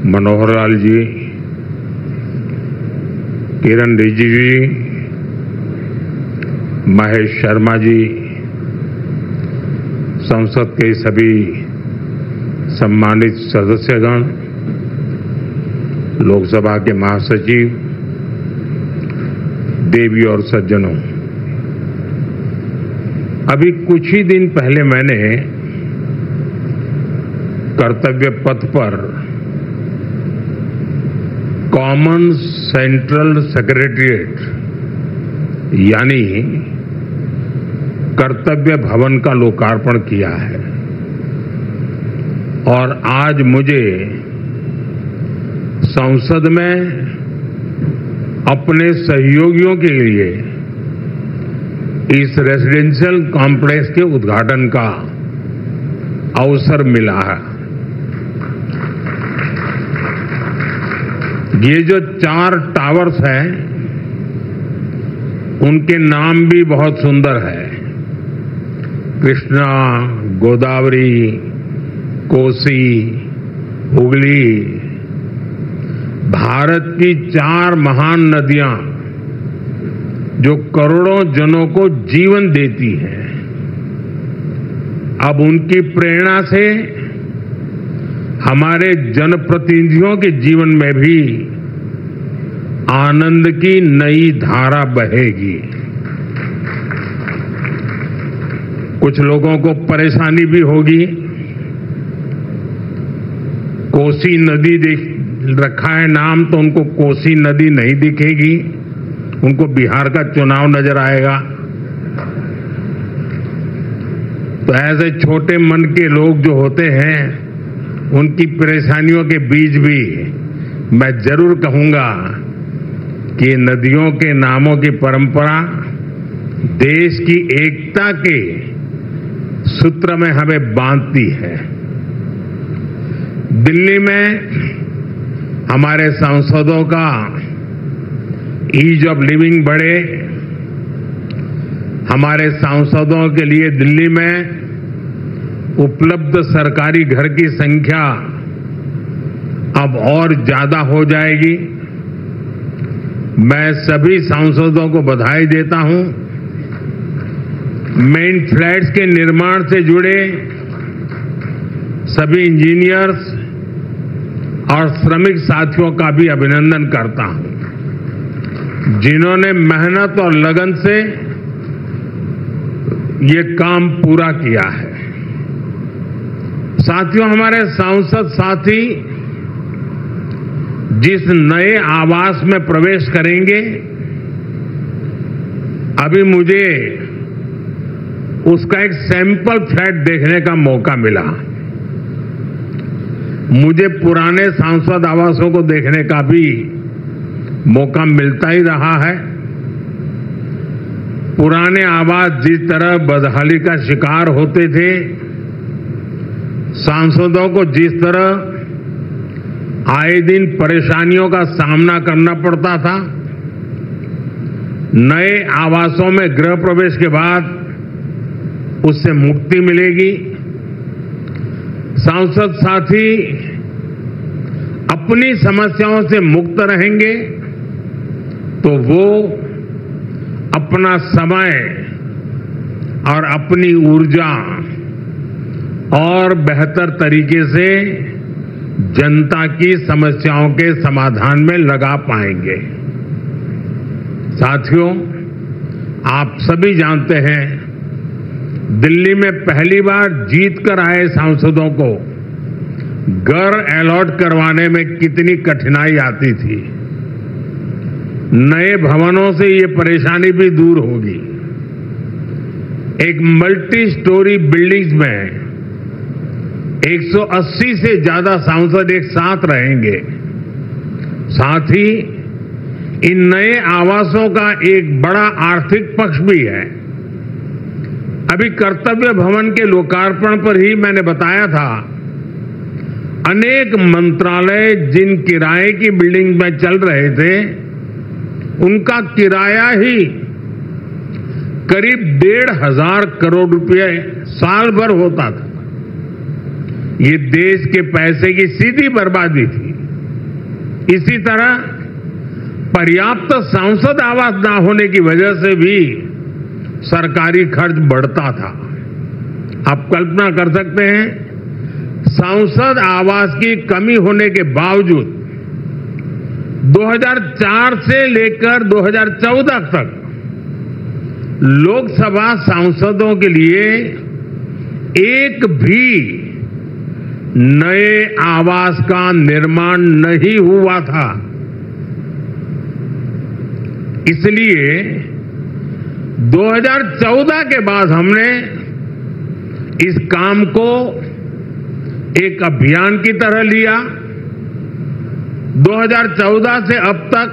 मनोहर लाल जी, किरण रिजिजू जी, महेश शर्मा जी, संसद के सभी सम्मानित सदस्यगण, लोकसभा के महासचिव, देवी और सज्जनों, अभी कुछ ही दिन पहले मैंने कर्तव्य पथ पर कॉमन सेंट्रल सेक्रेटेरिएट यानी कर्तव्य भवन का लोकार्पण किया है और आज मुझे संसद में अपने सहयोगियों के लिए इस रेजिडेंशियल कॉम्प्लेक्स के उद्घाटन का अवसर मिला है। ये जो 4 टावर्स हैं, उनके नाम भी बहुत सुंदर है। कृष्णा, गोदावरी, कोसी, हुगली, भारत की 4 महान नदियां जो करोड़ों जनों को जीवन देती हैं, अब उनकी प्रेरणा से हमारे जनप्रतिनिधियों के जीवन में भी आनंद की नई धारा बहेगी। कुछ लोगों को परेशानी भी होगी। कोसी नदी रखा है नाम, तो उनको कोसी नदी नहीं दिखेगी, उनको बिहार का चुनाव नजर आएगा। तो ऐसे छोटे मन के लोग जो होते हैं, उनकी परेशानियों के बीच भी मैं जरूर कहूंगा कि नदियों के नामों की परंपरा देश की एकता के सूत्र में हमें बांधती है। दिल्ली में हमारे सांसदों का ईज ऑफ लिविंग बढ़े, हमारे सांसदों के लिए दिल्ली में उपलब्ध सरकारी घर की संख्या अब और ज्यादा हो जाएगी। मैं सभी सांसदों को बधाई देता हूं। मेन फ्लैट्स के निर्माण से जुड़े सभी इंजीनियर्स और श्रमिक साथियों का भी अभिनंदन करता हूं, जिन्होंने मेहनत और लगन से ये काम पूरा किया है। साथियों, हमारे सांसद साथी जिस नए आवास में प्रवेश करेंगे, अभी मुझे उसका एक सैंपल फ्लैट देखने का मौका मिला। मुझे पुराने सांसद आवासों को देखने का भी मौका मिलता ही रहा है। पुराने आवास जिस तरह बदहाली का शिकार होते थे, सांसदों को जिस तरह आए दिन परेशानियों का सामना करना पड़ता था, नए आवासों में गृह प्रवेश के बाद उससे मुक्ति मिलेगी। सांसद साथी अपनी समस्याओं से मुक्त रहेंगे तो वो अपना समय और अपनी ऊर्जा और बेहतर तरीके से जनता की समस्याओं के समाधान में लगा पाएंगे। साथियों, आप सभी जानते हैं, दिल्ली में पहली बार जीत कर आए सांसदों को घर अलॉट करवाने में कितनी कठिनाई आती थी। नए भवनों से ये परेशानी भी दूर होगी। एक मल्टी स्टोरी बिल्डिंग्स में 180 से ज्यादा सांसद एक साथ रहेंगे। साथ ही इन नए आवासों का एक बड़ा आर्थिक पक्ष भी है। अभी कर्तव्य भवन के लोकार्पण पर ही मैंने बताया था, अनेक मंत्रालय जिन किराए की बिल्डिंग में चल रहे थे, उनका किराया ही करीब 1,500 करोड़ रुपए साल भर होता था। ये देश के पैसे की सीधी बर्बादी थी। इसी तरह पर्याप्त सांसद आवास न होने की वजह से भी सरकारी खर्च बढ़ता था। आप कल्पना कर सकते हैं, सांसद आवास की कमी होने के बावजूद 2004 से लेकर 2014 तक लोकसभा सांसदों के लिए एक भी नए आवास का निर्माण नहीं हुआ था। इसलिए 2014 के बाद हमने इस काम को एक अभियान की तरह लिया। 2014 से अब तक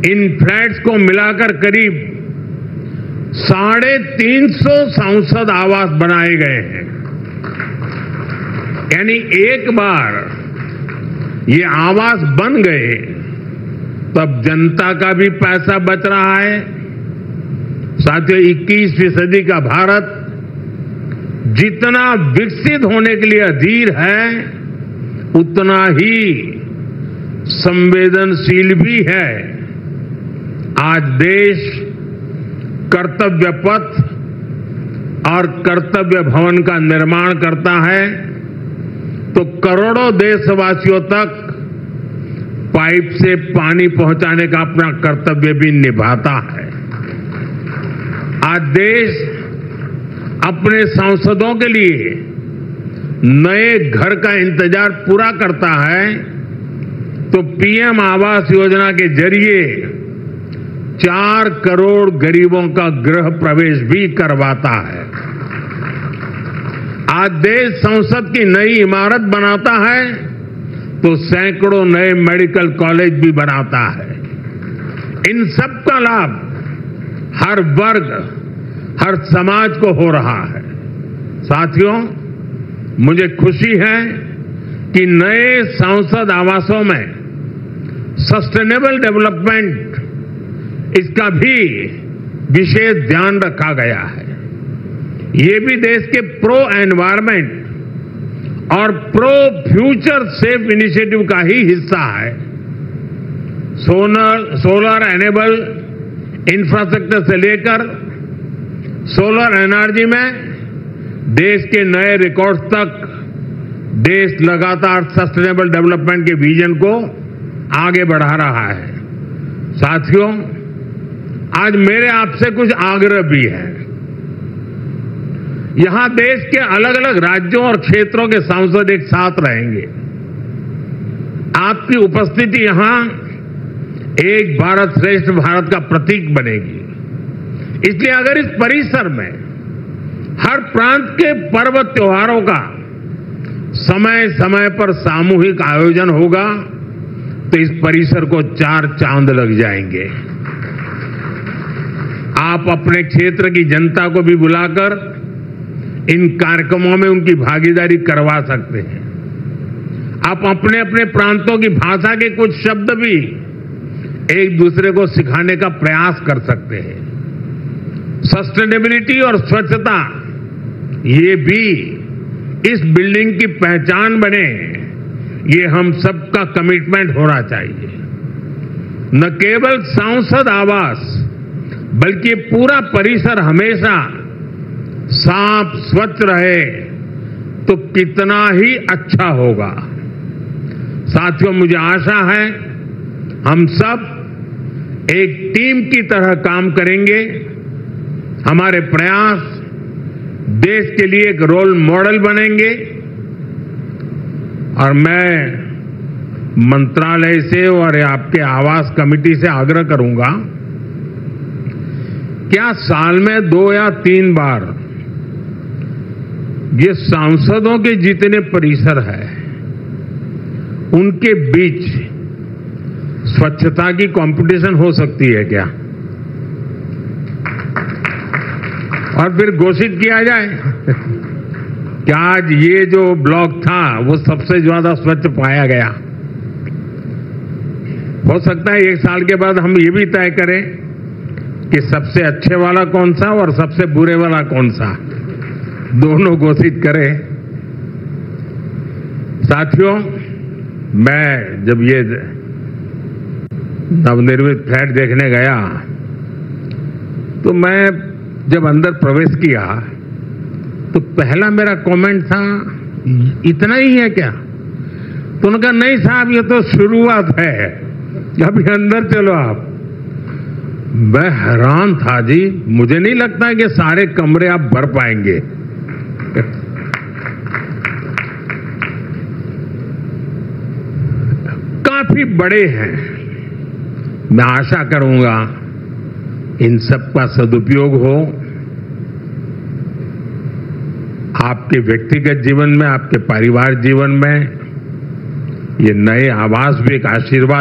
इन फ्लैट्स को मिलाकर करीब 350 सांसद आवास बनाए गए हैं। यानी एक बार ये आवास बन गए तब जनता का भी पैसा बच रहा है। साथियों, 21वीं सदी का भारत जितना विकसित होने के लिए अधीर है, उतना ही संवेदनशील भी है। आज देश कर्तव्य पथ और कर्तव्य भवन का निर्माण करता है तो करोड़ों देशवासियों तक पाइप से पानी पहुंचाने का अपना कर्तव्य भी निभाता है। आज देश अपने सांसदों के लिए नए घर का इंतजार पूरा करता है तो पीएम आवास योजना के जरिए 4 करोड़ गरीबों का गृह प्रवेश भी करवाता है। आज देश संसद की नई इमारत बनाता है तो सैकड़ों नए मेडिकल कॉलेज भी बनाता है। इन सब का लाभ हर वर्ग, हर समाज को हो रहा है। साथियों, मुझे खुशी है कि नए संसद आवासों में सस्टेनेबल डेवलपमेंट, इसका भी विशेष ध्यान रखा गया है। ये भी देश के प्रो एनवायरमेंट और प्रो फ्यूचर सेफ इनिशिएटिव का ही हिस्सा है। सोलर एनेबल इंफ्रास्ट्रक्चर से लेकर सोलर एनर्जी में देश के नए रिकॉर्ड्स तक देश लगातार सस्टेनेबल डेवलपमेंट के विजन को आगे बढ़ा रहा है। साथियों, आज मेरे आपसे कुछ आग्रह भी है। यहां देश के अलग अलग राज्यों और क्षेत्रों के सांसद एक साथ रहेंगे। आपकी उपस्थिति यहां एक भारत श्रेष्ठ भारत का प्रतीक बनेगी। इसलिए अगर इस परिसर में हर प्रांत के पर्व त्योहारों का समय समय पर सामूहिक आयोजन होगा तो इस परिसर को 4 चांद लग जाएंगे। आप अपने क्षेत्र की जनता को भी बुलाकर इन कार्यक्रमों में उनकी भागीदारी करवा सकते हैं। आप अपने अपने प्रांतों की भाषा के कुछ शब्द भी एक दूसरे को सिखाने का प्रयास कर सकते हैं। सस्टेनेबिलिटी और स्वच्छता, ये भी इस बिल्डिंग की पहचान बने, ये हम सबका कमिटमेंट होना चाहिए। न केवल सांसद आवास बल्कि पूरा परिसर हमेशा साफ स्वच्छ रहे तो कितना ही अच्छा होगा। साथियों, मुझे आशा है हम सब एक टीम की तरह काम करेंगे। हमारे प्रयास देश के लिए एक रोल मॉडल बनेंगे और मैं मंत्रालय से और आपके आवास कमेटी से आग्रह करूंगा, क्या साल में 2 या 3 बार ये सांसदों के जितने परिसर हैं उनके बीच स्वच्छता की कंपटीशन हो सकती है क्या? और फिर घोषित किया जाए कि आज ये जो ब्लॉक था वो सबसे ज्यादा स्वच्छ पाया गया। हो सकता है 1 साल के बाद हम ये भी तय करें कि सबसे अच्छे वाला कौन सा और सबसे बुरे वाला कौन सा, दोनों घोषित करें। साथियों, मैं जब ये नवनिर्मित फ्लैट देखने गया तो मैं जब अंदर प्रवेश किया तो पहला मेरा कमेंट था, इतना ही है क्या? तो उन्होंने कहा नहीं साहब, ये तो शुरुआत है, अभी अंदर चलो आप। मैं हैरान था जी, मुझे नहीं लगता कि सारे कमरे आप भर पाएंगे। काफी बड़े हैं। मैं आशा करूंगा इन सब का सदुपयोग हो, आपके व्यक्तिगत जीवन में, आपके पारिवारिक जीवन में। ये नए आवास भी एक आशीर्वाद